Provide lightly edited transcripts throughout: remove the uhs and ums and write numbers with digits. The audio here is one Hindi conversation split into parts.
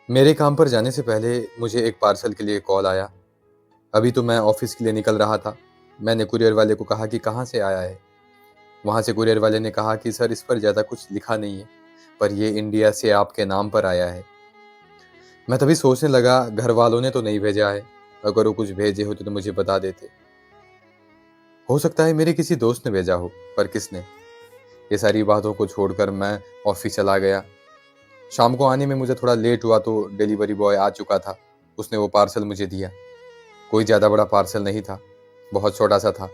मेरे काम पर जाने से पहले मुझे एक पार्सल के लिए कॉल आया। अभी तो मैं ऑफिस के लिए निकल रहा था। मैंने कुरियर वाले को कहा कि कहाँ से आया है। वहाँ से कुरियर वाले ने कहा कि सर, इस पर ज़्यादा कुछ लिखा नहीं है, पर ये इंडिया से आपके नाम पर आया है। मैं तभी सोचने लगा, घर वालों ने तो नहीं भेजा है। अगर वो कुछ भेजे होते तो मुझे बता देते। हो सकता है मेरे किसी दोस्त ने भेजा हो, पर किसने? ये सारी बातों को छोड़कर मैं ऑफिस चला गया। शाम को आने में मुझे थोड़ा लेट हुआ तो डिलीवरी बॉय आ चुका था। उसने वो पार्सल मुझे दिया। कोई ज़्यादा बड़ा पार्सल नहीं था, बहुत छोटा-सा था।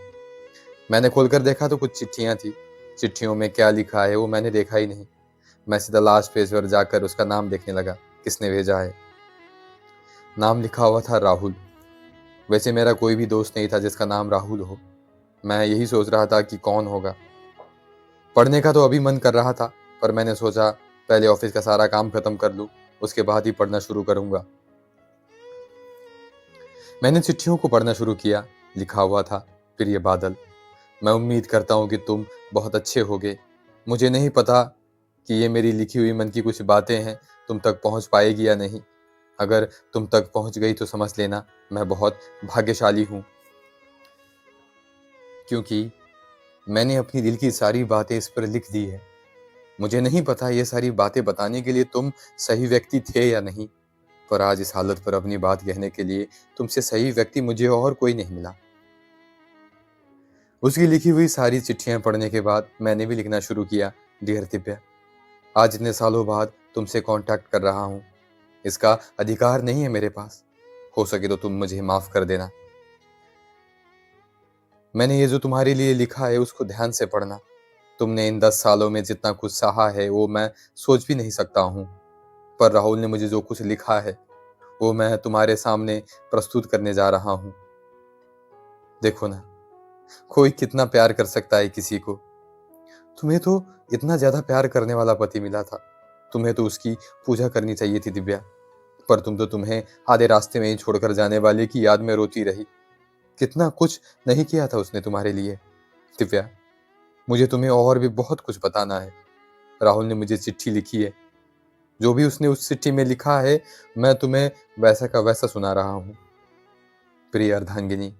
मैंने खोलकर देखा तो कुछ चिट्ठियाँ थी। चिट्ठियों में क्या लिखा है वो मैंने देखा ही नहीं। मैं सीधा लास्ट पेज पर जाकर उसका नाम देखने लगा, किसने भेजा है। नाम लिखा हुआ था राहुल। वैसे मेरा कोई भी दोस्त नहीं था जिसका नाम राहुल हो। मैं यही सोच रहा था कि कौन होगा। पढ़ने का तो अभी मन कर रहा था, पर मैंने सोचा पहले ऑफिस का सारा काम खत्म कर लूँ, उसके बाद ही पढ़ना शुरू करूँगा। मैंने चिट्ठियों को पढ़ना शुरू किया। लिखा हुआ था, प्रिय बादल, मैं उम्मीद करता हूँ कि तुम बहुत अच्छे होगे। मुझे नहीं पता कि ये मेरी लिखी हुई मन की कुछ बातें हैं, तुम तक पहुँच पाएगी या नहीं। अगर तुम तक पहुँच गई तो समझ लेना मैं बहुत भाग्यशाली हूँ, क्योंकि मैंने अपनी दिल की सारी बातें इस पर लिख दी है। मुझे नहीं पता ये सारी बातें बताने के लिए तुम सही व्यक्ति थे या नहीं, पर आज इस हालत पर अपनी बात कहने के लिए तुमसे सही व्यक्ति मुझे और कोई नहीं मिला। उसकी लिखी हुई सारी चिट्ठियां पढ़ने के बाद मैंने भी लिखना शुरू किया। डियर दिव्या, आज इतने सालों बाद तुमसे कांटेक्ट कर रहा हूँ। इसका अधिकार नहीं है मेरे पास। हो सके तो तुम मुझे माफ कर देना। मैंने ये जो तुम्हारे लिए लिखा है उसको ध्यान से पढ़ना। तुमने इन 10 सालों में जितना कुछ सहा है वो मैं सोच भी नहीं सकता हूँ, पर राहुल ने मुझे जो कुछ लिखा है वो मैं तुम्हारे सामने प्रस्तुत करने जा रहा हूँ। देखो ना, कोई कितना प्यार कर सकता है किसी को। तुम्हें तो इतना ज्यादा प्यार करने वाला पति मिला था। तुम्हें तो उसकी पूजा करनी चाहिए थी दिव्या, पर तुम तो तुम्हें आधे रास्ते में ही छोड़कर जाने वाले की याद में रोती रही। कितना कुछ नहीं किया था उसने तुम्हारे लिए दिव्या। मुझे तुम्हें और भी बहुत कुछ बताना है। राहुल ने मुझे चिट्ठी लिखी है। जो भी उसने उस चिट्ठी में लिखा है मैं तुम्हें वैसा का वैसा सुना रहा हूँ। प्रिय अर्धांगिनी,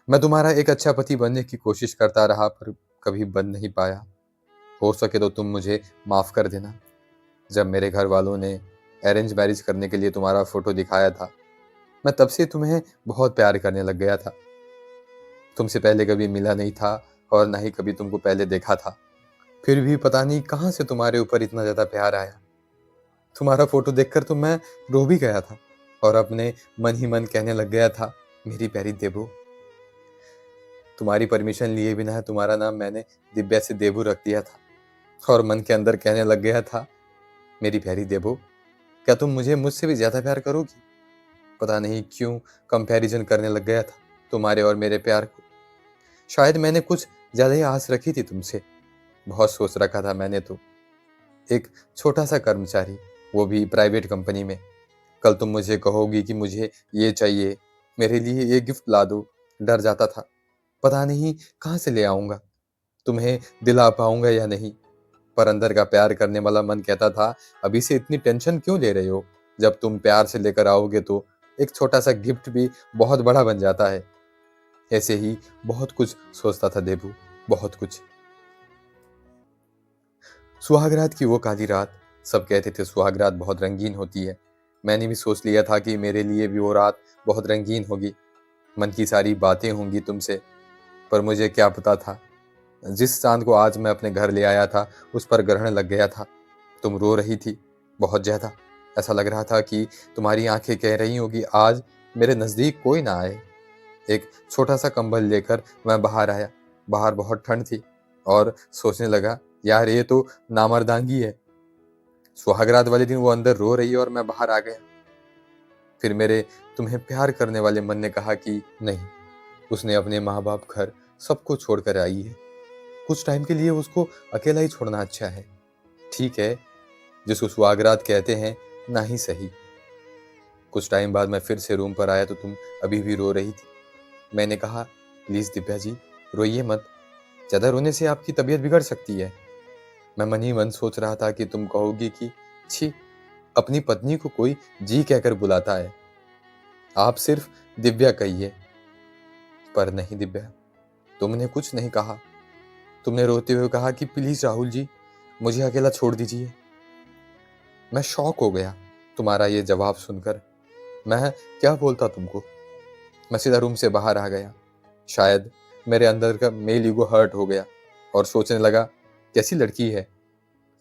मैं तुम्हारा एक अच्छा पति बनने की कोशिश करता रहा, पर कभी बन नहीं पाया। हो सके तो तुम मुझे माफ कर देना। जब मेरे घर वालों ने अरेंज मैरिज करने के लिए तुम्हारा फोटो दिखाया था, मैं तब से तुम्हें बहुत प्यार करने लग गया था। तुमसे पहले कभी मिला नहीं था और ना ही कभी तुमको पहले देखा था, फिर भी पता नहीं कहाँ से तुम्हारे ऊपर इतना ज्यादा प्यार आया। तुम्हारा फोटो देखकर तो मैं रो भी गया था और अपने मन ही मन कहने लग गया था, मेरी प्यारी देबू। तुम्हारी परमिशन लिए बिना तुम्हारा नाम मैंने दिव्या से देबू रख दिया था और मन के अंदर कहने लग गया था, मेरी प्यारी देबू, क्या तुम मुझसे भी ज्यादा प्यार करोगी? पता नहीं क्यों कंपैरिजन करने लग गया था तुम्हारे और मेरे प्यार को। शायद मैंने कुछ ज्यादा ही आस रखी थी तुमसे। बहुत सोच रखा था मैंने तो। एक छोटा सा कर्मचारी, वो भी प्राइवेट कंपनी में। कल तुम मुझे कहोगी कि मुझे ये चाहिए, मेरे लिए ये गिफ्ट ला दो। डर जाता था, पता नहीं कहाँ से ले आऊंगा, तुम्हें दिला पाऊंगा या नहीं। पर अंदर का प्यार करने वाला मन कहता था, अभी से इतनी टेंशन क्यों ले रहे हो? जब तुम प्यार से लेकर आओगे तो एक छोटा सा गिफ्ट भी बहुत बड़ा बन जाता है। ऐसे ही बहुत कुछ सोचता था देबू, बहुत कुछ। सुहागरात की वो काली रात, सब कहते थे सुहागरात बहुत रंगीन होती है। मैंने भी सोच लिया था कि मेरे लिए भी वो रात बहुत रंगीन होगी, मन की सारी बातें होंगी तुमसे। पर मुझे क्या पता था, जिस चांद को आज मैं अपने घर ले आया था उस पर ग्रहण लग गया था। तुम रो रही थी बहुत ज्यादा। ऐसा लग रहा था कि तुम्हारी आंखें कह रही होगी, आज मेरे नजदीक कोई ना आए। एक छोटा सा कंबल लेकर मैं बाहर आया। बाहर बहुत ठंड थी और सोचने लगा, यार ये तो नामर्दांगी है। सुहागरात वाले दिन वो अंदर रो रही है और मैं बाहर आ गया। फिर मेरे तुम्हें प्यार करने वाले मन ने कहा कि नहीं, उसने अपने माँ बाप, घर सबको छोड़कर आई है। कुछ टाइम के लिए उसको अकेला ही छोड़ना अच्छा है। ठीक है, जिसको सुहागरात कहते हैं ना ही सही। कुछ टाइम बाद मैं फिर से रूम पर आया तो तुम अभी भी रो रही थी। मैंने कहा, प्लीज दिव्या जी, रोइए मत। ज्यादा रोने से आपकी तबीयत बिगड़ सकती है। मैं मन ही मन सोच रहा था कि तुम कहोगी कि छी, अपनी पत्नी को कोई जी कहकर बुलाता है। आप सिर्फ दिव्या कहिए। पर नहीं दिव्या, तुमने कुछ नहीं कहा। तुमने रोते हुए कहा कि प्लीज राहुल जी, मुझे अकेला छोड़ दीजिए। मैं शॉक हो गया तुम्हारा ये जवाब सुनकर। मैं क्या बोलता तुमको। मैं सीधा रूम से बाहर आ गया। शायद मेरे अंदर का मेल ईगो हर्ट हो गया और सोचने लगा, कैसी लड़की है,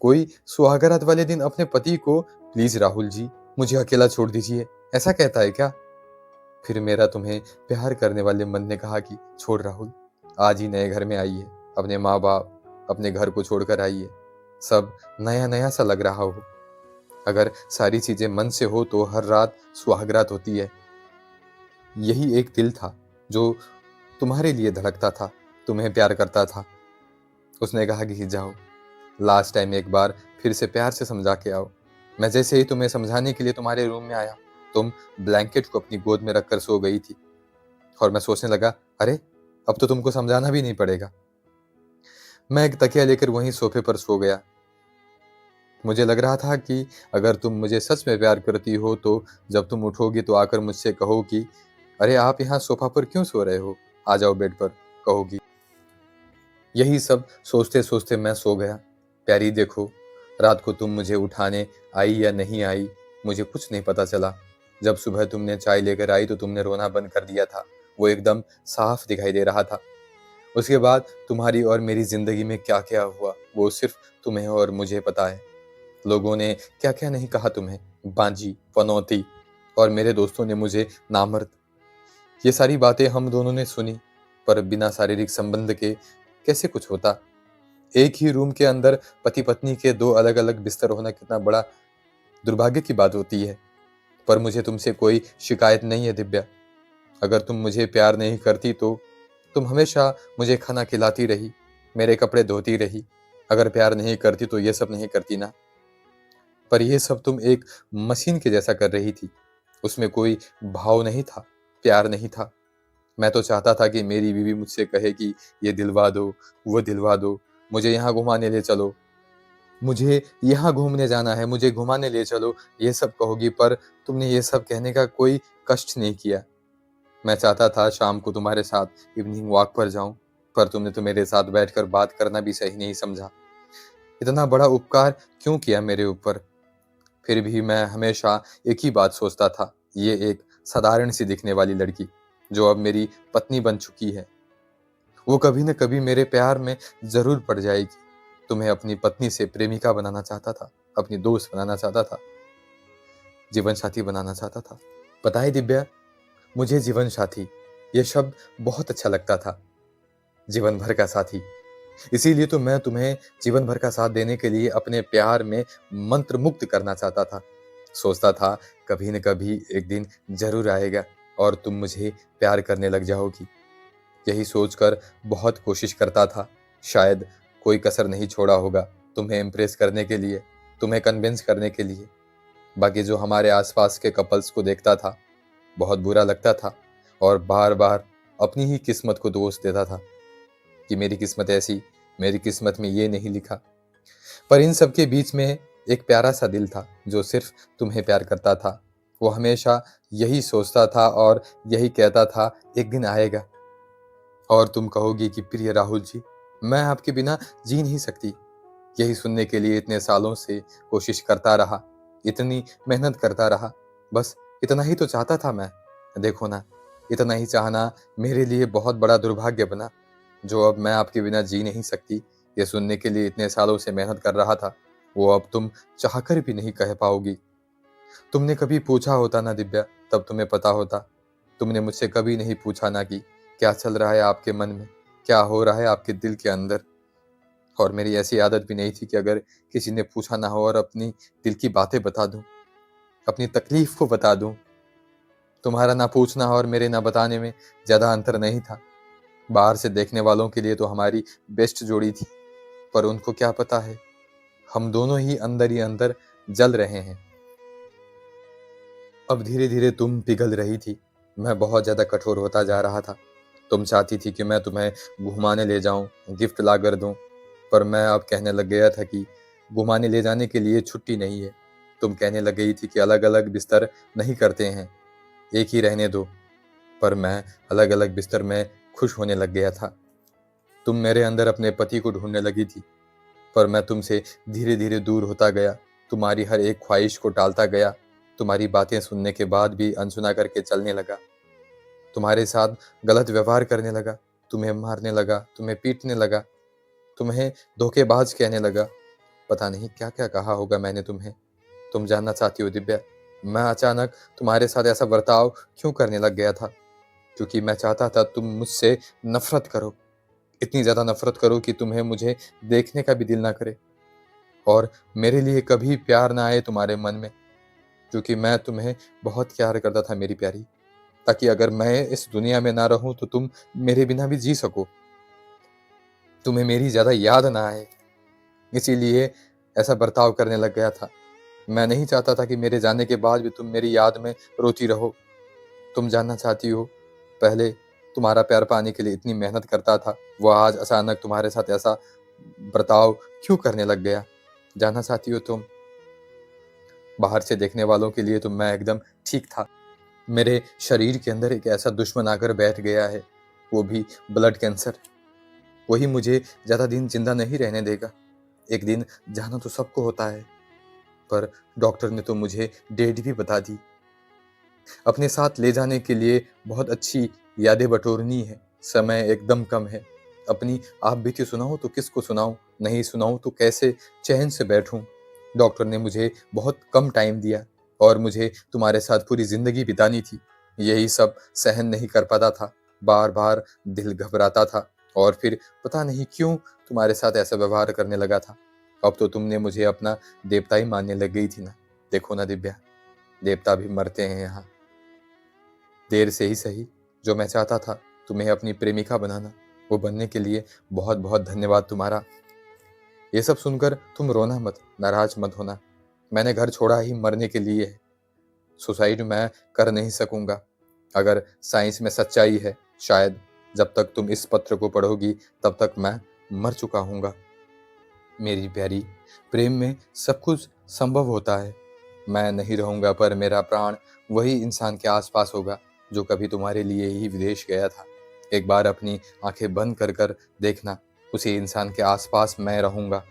कोई सुहागरात वाले दिन अपने पति को प्लीज राहुल जी, मुझे अकेला छोड़ दीजिए ऐसा कहता है क्या। फिर मेरा तुम्हें प्यार करने वाले मन ने कहा कि छोड़ राहुल, आज ही नए घर में आइए, अपने माँ बाप अपने घर को छोड़कर आइए। सब नया नया सा लग रहा हो। अगर सारी चीजें मन से हो तो हर रात सुहागरात होती है। यही एक दिल था जो तुम्हारे लिए धड़कता था, तुम्हें प्यार करता था। उसने कहा कि जाओ, लास्ट टाइम एक बार फिर से प्यार से समझा के आओ। मैं जैसे ही तुम्हें समझाने के लिए तुम्हारे रूम में आया, तुम ब्लैंकेट को अपनी गोद में रखकर सो गई थी। और मैं सोचने लगा, अरे अब तो तुमको समझाना भी नहीं पड़ेगा। मैं एक तकिया लेकर वहीं सोफे पर सो गया। मुझे लग रहा था कि अगर तुम मुझे सच में प्यार करती हो तो जब तुम उठोगी तो आकर मुझसे कहो कि अरे आप यहाँ सोफा पर क्यों सो रहे हो, आ जाओ बेड पर, कहोगी। यही सब सोचते सोचते मैं सो गया। प्यारी देखो, रात को तुम मुझे उठाने आई या नहीं आई, मुझे कुछ नहीं पता चला। जब सुबह तुमने चाय लेकर आई तो तुमने रोना बंद कर दिया था, वो एकदम साफ दिखाई दे रहा था। उसके बाद तुम्हारी और मेरी जिंदगी में क्या क्या हुआ वो सिर्फ तुम्हें और मुझे पता है। लोगों ने क्या क्या नहीं कहा तुम्हें, बांझी, पनौती, और मेरे दोस्तों ने मुझे नामर्द। ये सारी बातें हम दोनों ने सुनी, पर बिना शारीरिक संबंध के कैसे कुछ होता। एक ही रूम के अंदर पति पत्नी के दो अलग अलग बिस्तर होना कितना बड़ा दुर्भाग्य की बात होती है। पर मुझे तुमसे कोई शिकायत नहीं है दिव्या। अगर तुम मुझे प्यार नहीं करती तो तुम हमेशा मुझे खाना खिलाती रही, मेरे कपड़े धोती रही। अगर प्यार नहीं करती तो ये सब नहीं करती ना। पर ये सब तुम एक मशीन के जैसा कर रही थी। उसमें कोई भाव नहीं था, प्यार नहीं था। मैं तो चाहता था कि मेरी बीवी मुझसे कहे कि ये दिलवा दो, वो दिलवा दो, मुझे यहाँ घुमाने ले चलो, मुझे यहाँ घूमने जाना है, मुझे घुमाने ले चलो, ये सब कहोगी। पर तुमने ये सब कहने का कोई कष्ट नहीं किया। मैं चाहता था शाम को तुम्हारे साथ इवनिंग वॉक पर जाऊं, पर तुमने तो मेरे साथ बैठकर बात करना भी सही नहीं समझा। इतना बड़ा उपकार क्यों किया मेरे ऊपर। फिर भी मैं हमेशा एक ही बात सोचता था, ये एक साधारण सी दिखने वाली लड़की जो अब मेरी पत्नी बन चुकी है, वो कभी न कभी मेरे प्यार में जरूर पड़ जाएगी। तुम्हें अपनी पत्नी से प्रेमिका बनाना चाहता था, अपनी दोस्त बनाना चाहता था, जीवन साथी बनाना चाहता था। पता है दिव्या, मुझे जीवन साथी ये शब्द बहुत अच्छा लगता था। जीवन भर का साथी, इसीलिए तो मैं तुम्हें जीवन भर का साथ देने के लिए अपने प्यार में मंत्र मुक्त करना चाहता था। सोचता था कभी न कभी एक दिन जरूर आएगा और तुम मुझे प्यार करने लग जाओगी। यही सोचकर बहुत कोशिश करता था, शायद कोई कसर नहीं छोड़ा होगा तुम्हें इम्प्रेस करने के लिए, तुम्हें कन्विंस करने के लिए। बाकी जो हमारे आसपास के कपल्स को देखता था, बहुत बुरा लगता था और बार बार अपनी ही किस्मत को दोष देता था कि मेरी किस्मत ऐसी, मेरी किस्मत में ये नहीं लिखा। पर इन सब के बीच में एक प्यारा सा दिल था जो सिर्फ तुम्हें प्यार करता था। वो हमेशा यही सोचता था और यही कहता था, एक दिन आएगा और तुम कहोगी कि प्रिय राहुल जी, मैं आपके बिना जी नहीं सकती। यही सुनने के लिए इतने सालों से कोशिश करता रहा, इतनी मेहनत करता रहा। बस इतना ही तो चाहता था मैं। देखो ना, इतना ही चाहना मेरे लिए बहुत बड़ा दुर्भाग्य बना। जो अब मैं आपके बिना जी नहीं सकती, ये सुनने के लिए इतने सालों से मेहनत कर रहा था, वो अब तुम चाहकर भी नहीं कह पाओगी। तुमने कभी पूछा होता ना दिव्या, तब तुम्हें पता होता। तुमने मुझसे कभी नहीं पूछा ना कि क्या चल रहा है आपके मन में, क्या हो रहा है आपके दिल के अंदर। और मेरी ऐसी आदत भी नहीं थी कि अगर किसी ने पूछा ना हो और अपनी दिल की बातें बता दूं, अपनी तकलीफ को बता दूं। तुम्हारा ना पूछना और मेरे ना बताने में ज्यादा अंतर नहीं था। बाहर से देखने वालों के लिए तो हमारी बेस्ट जोड़ी थी, पर उनको क्या पता है हम दोनों ही अंदर जल रहे हैं। अब धीरे धीरे तुम पिघल रही थी, मैं बहुत ज्यादा कठोर होता जा रहा था। तुम चाहती थी कि मैं तुम्हें घुमाने ले जाऊं, गिफ्ट ला कर दूं, पर मैं अब कहने लग गया था कि घुमाने ले जाने के लिए छुट्टी नहीं है, तुम कहने लग गई थी कि अलग-अलग बिस्तर नहीं करते हैं, एक ही रहने दो। पर मैं अलग-अलग बिस्तर में खुश होने लग गया था। तुम मेरे अंदर अपने पति को ढूँढने लगी थी, पर मैं तुमसे धीरे-धीरे दूर होता गया। तुम्हारी हर एक ख्वाहिश को टालता गया। तुम्हारी बातें सुनने के बाद भी अनसुना करके चलने लगा। तुम्हारे साथ गलत व्यवहार करने लगा। तुम्हें मारने लगा, तुम्हें पीटने लगा, तुम्हें धोखेबाज कहने लगा। पता नहीं क्या-क्या कहा होगा मैंने तुम्हें। तुम जानना चाहती हो दिव्या, मैं अचानक तुम्हारे साथ ऐसा बर्ताव क्यों करने लग गया था? क्योंकि मैं चाहता था तुम मुझसे नफ़रत करो। इतनी ज़्यादा नफ़रत करो कि तुम्हें मुझे देखने का भी दिल ना करे और मेरे लिए कभी प्यार ना आए तुम्हारे मन में। क्योंकि मैं तुम्हें बहुत प्यार करता था मेरी प्यारी, ताकि अगर मैं इस दुनिया में ना रहूँ तो तुम मेरे बिना भी जी सको। तुम्हें मेरी ज़्यादा याद ना आए, इसीलिए ऐसा बर्ताव करने लग गया था। मैं नहीं चाहता था कि मेरे जाने के बाद भी तुम मेरी याद में रोती रहो। तुम जानना चाहती हो, पहले तुम्हारा प्यार पाने के लिए इतनी मेहनत करता था, वो आज अचानक तुम्हारे साथ ऐसा बर्ताव क्यों करने लग गया? जानना चाहती हो तुम? बाहर से देखने वालों के लिए तो मैं एकदम ठीक था। मेरे शरीर के अंदर एक ऐसा दुश्मन आकर बैठ गया है, वो भी ब्लड कैंसर। वही मुझे ज़्यादा दिन जिंदा नहीं रहने देगा। एक दिन जाना तो सबको होता है, पर डॉक्टर ने तो मुझे डेट भी बता दी। अपने साथ ले जाने के लिए बहुत अच्छी यादें बटोरनी है, समय एकदम कम है। अपनी आप बीती सुनाऊं तो किसको सुनाऊं, नहीं सुनाऊं तो कैसे चैन से बैठूं। डॉक्टर ने मुझे बहुत कम टाइम दिया और मुझे तुम्हारे साथ पूरी जिंदगी बितानी थी। यही सब सहन नहीं कर पाता था, बार बार दिल घबराता था और फिर पता नहीं क्यों तुम्हारे साथ ऐसा व्यवहार करने लगा था। अब तो तुमने मुझे अपना देवता ही मानने लग गई थी ना। देखो ना दिव्या, देवता भी मरते हैं यहाँ। देर से ही सही, जो मैं चाहता था तुम्हें अपनी प्रेमिका बनाना, वो बनने के लिए बहुत बहुत धन्यवाद तुम्हारा। ये सब सुनकर तुम रोना मत, नाराज मत होना। मैंने घर छोड़ा ही मरने के लिए है। सुसाइड मैं कर नहीं सकूंगा। अगर साइंस में सच्चाई है, शायद जब तक तुम इस पत्र को पढ़ोगी तब तक मैं मर चुका हूंगा। मेरी प्यारी, प्रेम में सब कुछ संभव होता है। मैं नहीं रहूंगा पर मेरा प्राण वही इंसान के आसपास होगा जो कभी तुम्हारे लिए ही विदेश गया था। एक बार अपनी आंखें बंद कर कर देखना, उसी इंसान के आसपास मैं रहूंगा।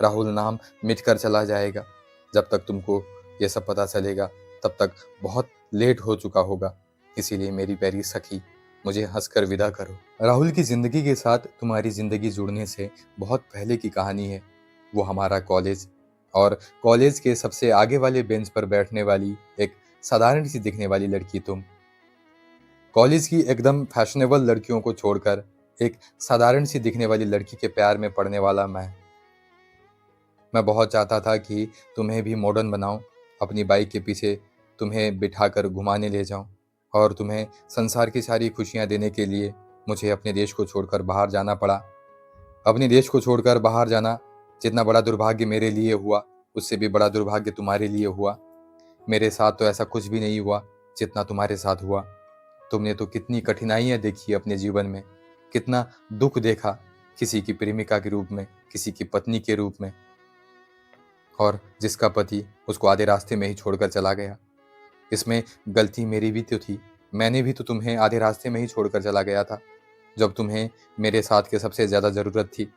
राहुल नाम मिटकर चला जाएगा। जब तक तुमको ये सब पता चलेगा तब तक बहुत लेट हो चुका होगा। इसीलिए मेरी प्यारी सखी, मुझे हंसकर विदा करो। राहुल की जिंदगी के साथ तुम्हारी जिंदगी जुड़ने से बहुत पहले की कहानी है। वो हमारा कॉलेज, और कॉलेज के सबसे आगे वाले बेंच पर बैठने वाली एक साधारण सी दिखने वाली लड़की तुम। कॉलेज की एकदम फैशनेबल लड़कियों को छोड़कर एक साधारण सी दिखने वाली लड़की के प्यार में पड़ने वाला मैं बहुत चाहता था कि तुम्हें भी मॉडर्न बनाऊं, अपनी बाइक के पीछे तुम्हें बिठाकर घुमाने ले जाऊं और तुम्हें संसार की सारी खुशियां देने के लिए मुझे अपने देश को छोड़कर बाहर जाना पड़ा। अपने देश को छोड़कर बाहर जाना जितना बड़ा दुर्भाग्य मेरे लिए हुआ, उससे भी बड़ा दुर्भाग्य तुम्हारे लिए हुआ। मेरे साथ तो ऐसा कुछ भी नहीं हुआ जितना तुम्हारे साथ हुआ। तुमने तो कितनी कठिनाइयां देखी अपने जीवन में, कितना दुख देखा, किसी की प्रेमिका के रूप में, किसी की पत्नी के रूप में, और जिसका पति उसको आधे रास्ते में ही छोड़कर चला गया। इसमें गलती मेरी भी तो थी। मैंने भी तो तुम्हें आधे रास्ते में ही छोड़कर चला गया था जब तुम्हें मेरे साथ के सबसे ज्यादा जरूरत थी।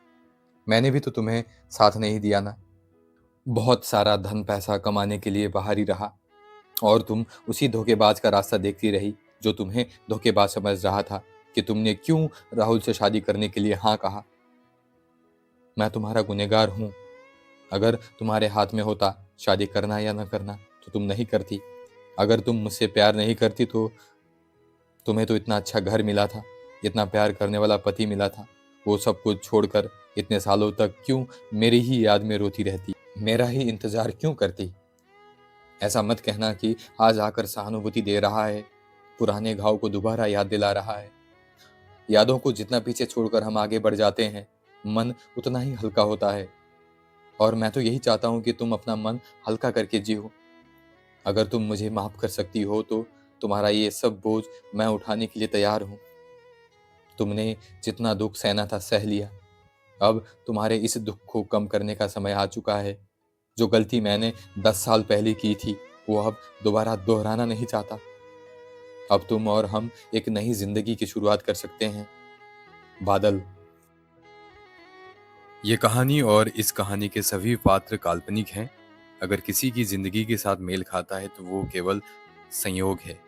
मैंने भी तो तुम्हें साथ नहीं दिया ना। बहुत सारा धन पैसा कमाने के लिए बाहर ही रहा और तुम उसी धोखेबाज का रास्ता देखती रही जो तुम्हें धोखेबाज समझ रहा था कि तुमने क्यों राहुल से शादी करने के लिए हाँ कहा। मैं तुम्हारा गुनहगार हूँ। अगर तुम्हारे हाथ में होता शादी करना या न करना तो तुम नहीं करती। अगर तुम मुझसे प्यार नहीं करती तो तुम्हें तो इतना अच्छा घर मिला था, इतना प्यार करने वाला पति मिला था, वो सब कुछ छोड़कर इतने सालों तक क्यों मेरी ही याद में रोती रहती, मेरा ही इंतजार क्यों करती? ऐसा मत कहना कि आज आकर सहानुभूति दे रहा है, पुराने घाव को दोबारा याद दिला रहा है। यादों को जितना पीछे छोड़कर हम आगे बढ़ जाते हैं, मन उतना ही हल्का होता है। और मैं तो यही चाहता हूँ कि तुम अपना मन हल्का करके जियो। अगर तुम मुझे माफ कर सकती हो तो तुम्हारा ये सब बोझ मैं उठाने के लिए तैयार हूँ। तुमने जितना दुख सहना था सह लिया। अब तुम्हारे इस दुख को कम करने का समय आ चुका है। जो गलती मैंने 10 साल पहले की थी, वो अब दोबारा दोहराना नहीं चाहता। अब तुम और हम एक नई जिंदगी की शुरुआत कर सकते हैं। बादल। ये कहानी और इस कहानी के सभी पात्र काल्पनिक हैं। अगर किसी की जिंदगी के साथ मेल खाता है तो वो केवल संयोग है।